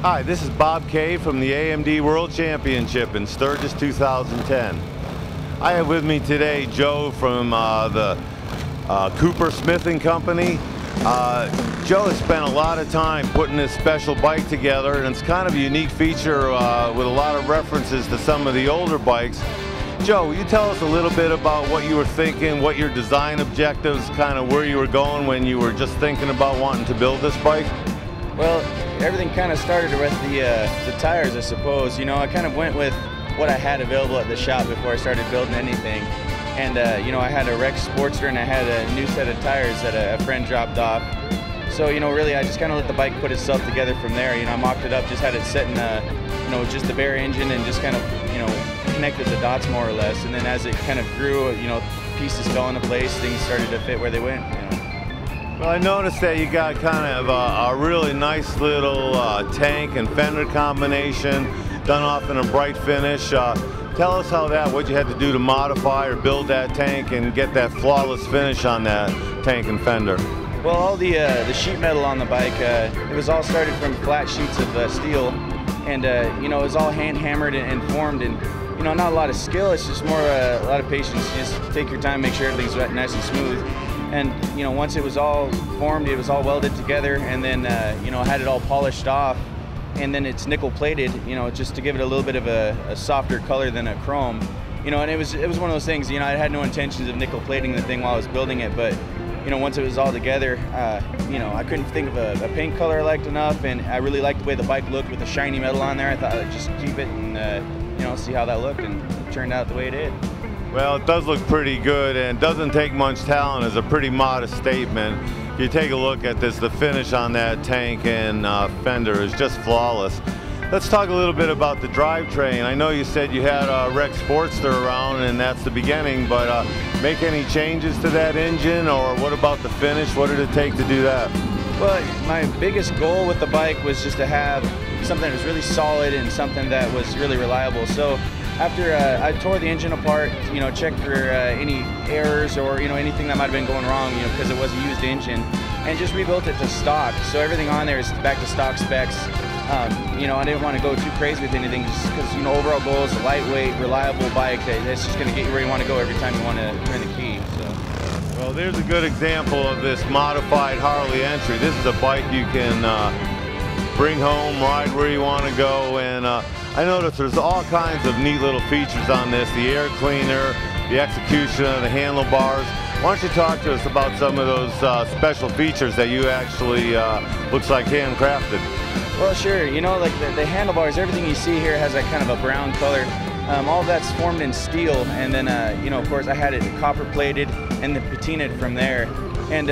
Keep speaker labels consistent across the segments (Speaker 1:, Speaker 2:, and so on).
Speaker 1: Hi, this is Bob Kay from the AMD World Championship in Sturgis 2010. I have with me today Joe from the Cooper Smithing Company. Joe has spent a lot of time putting this special bike together, and it's kind of a unique feature with a lot of references to some of the older bikes. Joe, will you tell us a little bit about what you were thinking, what your design objectives, kind of where you were going when you were just thinking about wanting to build this bike?
Speaker 2: Well, everything kind of started with the tires, I suppose. You know, I kind of went with what I had available at the shop before I started building anything. And, you know, I had a Rex Sportster and I had a new set of tires that a friend dropped off. So, you know, really I just kind of let the bike put itself together from there. You know, I mocked it up, just had it set in, you know, just the bare engine and just kind of, you know, connected the dots more or less. And then as it kind of grew, you know, pieces fell into place, things started to fit where they went, you know.
Speaker 1: Well, I noticed that you got kind of a really nice little tank and fender combination done off in a bright finish. Tell us how what you had to do to modify or build that tank and get that flawless finish on that tank and fender.
Speaker 2: Well, all the sheet metal on the bike, it was all started from flat sheets of steel, and you know, it was all hand hammered and formed, and you know, not a lot of skill. It's just more a lot of patience. You just take your time, make sure everything's nice and smooth. And you know, once it was all formed, it was all welded together, and then you know, had it all polished off, and then it's nickel plated, you know, just to give it a little bit of a softer color than a chrome, you know. And it was one of those things, you know, I had no intentions of nickel plating the thing while I was building it, but you know, once it was all together, you know, I couldn't think of a paint color I liked enough, and I really liked the way the bike looked with the shiny metal on there. I thought I'd just keep it and you know, see how that looked, and it turned out the way it did.
Speaker 1: Well, it does look pretty good, and doesn't take much talent is a pretty modest statement. If you take a look at this, the finish on that tank and fender is just flawless. Let's talk a little bit about the drivetrain. I know you said you had a Rex Sportster around, and that's the beginning, but make any changes to that engine, or what about the finish? What did it take to do that?
Speaker 2: Well, my biggest goal with the bike was just to have something that was really solid and something that was really reliable. So after I tore the engine apart, you know, checked for any errors or, you know, anything that might have been going wrong, you know, because it was a used engine, and just rebuilt it to stock. So everything on there is back to stock specs. You know, I didn't want to go too crazy with anything, just because, you know, overall goal is a lightweight, reliable bike that's just going to get you where you want to go every time you want to turn the key. So.
Speaker 1: Well, there's a good example of this modified Harley entry. This is a bike you can bring home, ride where you want to go, and I noticed there's all kinds of neat little features on this, the air cleaner, the execution of the handlebars. Why don't you talk to us about some of those special features that you actually, looks like handcrafted?
Speaker 2: Well, sure. You know, like the handlebars, everything you see here has that kind of a brown color. All of that's formed in steel, and then, you know, of course, I had it copper plated and then patinaed from there. And,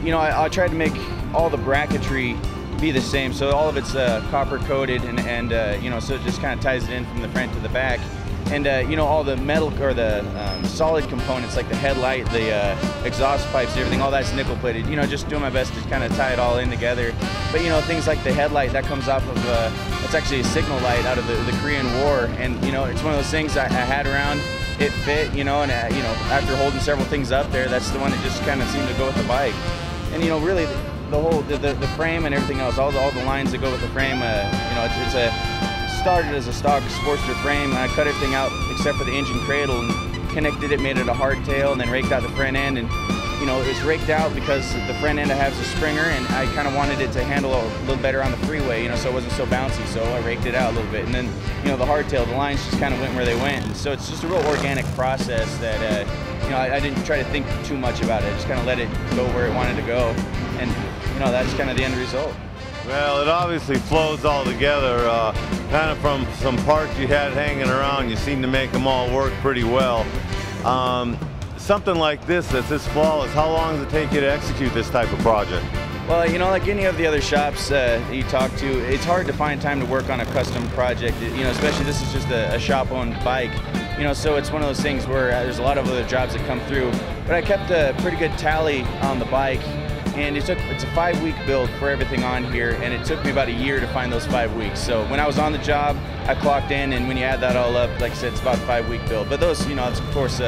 Speaker 2: you know, I tried to make all the bracketry be the same, so all of it's copper coated, and you know, so it just kind of ties it in from the front to the back. And you know, all the metal or the solid components like the headlight, the exhaust pipes, everything, all that's nickel plated. You know, just doing my best to kind of tie it all in together. But you know, things like the headlight, that comes off of it's actually a signal light out of the Korean War, and you know, it's one of those things I had around. It fit, you know, and you know, after holding several things up there, that's the one that just kind of seemed to go with the bike. And you know, really, the whole the frame and everything else, all the lines that go with the frame, you know, it's started as a stock Sportster frame, and I cut everything out except for the engine cradle and connected it, made it a hardtail, and then raked out the front end. And you know, it's raked out because the front end has a springer, and I kind of wanted it to handle a little better on the freeway, you know, so it wasn't so bouncy, so I raked it out a little bit. And then, you know, the hardtail, the lines just kind of went where they went, and so it's just a real organic process that you know, I didn't try to think too much about it. I just kind of let it go where it wanted to go, and you know, that's kind of the end result.
Speaker 1: Well, it obviously flows all together. Kind of from some parts you had hanging around, you seem to make them all work pretty well. Something like this, that's this flawless, how long does it take you to execute this type of project?
Speaker 2: Well, you know, like any of the other shops that you talk to, it's hard to find time to work on a custom project. You know, especially this is just a shop-owned bike. You know, so it's one of those things where there's a lot of other jobs that come through. But I kept a pretty good tally on the bike, and it's a 5-week build for everything on here, and it took me about a year to find those 5 weeks. So when I was on the job, I clocked in, and when you add that all up, like I said, it's about a 5-week build. But those, you know, it's of course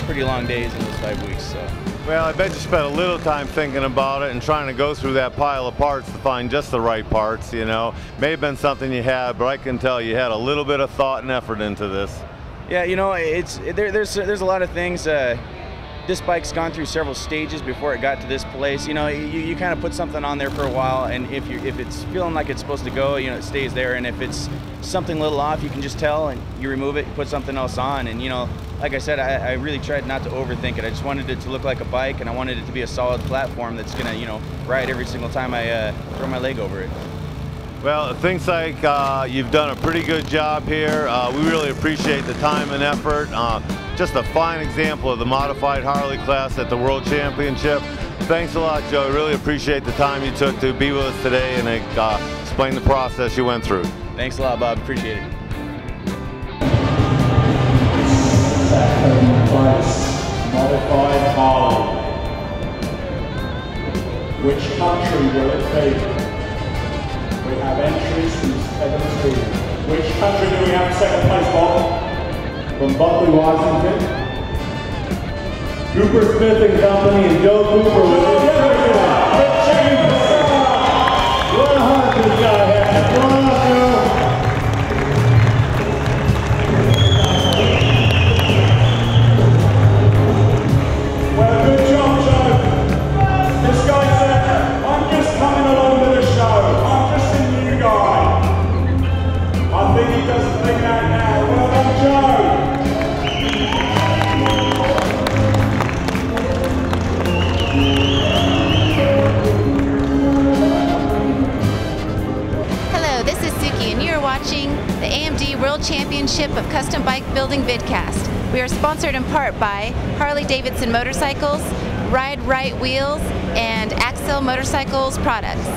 Speaker 2: pretty long days in those 5 weeks. So.
Speaker 1: Well, I bet you spent a little time thinking about it and trying to go through that pile of parts to find just the right parts, you know. May have been something you had, but I can tell you had a little bit of thought and effort into this.
Speaker 2: Yeah, you know, there's a lot of things. This bike's gone through several stages before it got to this place. You know, you kind of put something on there for a while, and if it's feeling like it's supposed to go, you know, it stays there. And if it's something a little off, you can just tell, and you remove it, you put something else on. And you know, like I said, I really tried not to overthink it. I just wanted it to look like a bike, and I wanted it to be a solid platform that's gonna, you know, ride every single time I throw my leg over it.
Speaker 1: Well, it thinks like you've done a pretty good job here. We really appreciate the time and effort. Just a fine example of the modified Harley class at the World Championship. Thanks a lot, Joe. Really appreciate the time you took to be with us today and explain the process you went through.
Speaker 2: Thanks a lot, Bob. Appreciate it.
Speaker 3: Second place, modified Harley. Which country will it be? We have entries from 17. Which country do we have in second place, Bob? From Buckley, Washington.
Speaker 4: Cooper Smith & Company and Joe Cooper with his what a heart this guy has. Come on up, Joe.
Speaker 3: Well, good job, Joe. This guy said, I'm just coming along with the show. I'm just a new guy. I think he doesn't think that now. Well done, Joe.
Speaker 5: Hello, this is Suki, and you're watching the AMD World Championship of Custom Bike Building vidcast. We are sponsored in part by Harley-Davidson Motorcycles, Ride Right Wheels, and Axel Motorcycles products.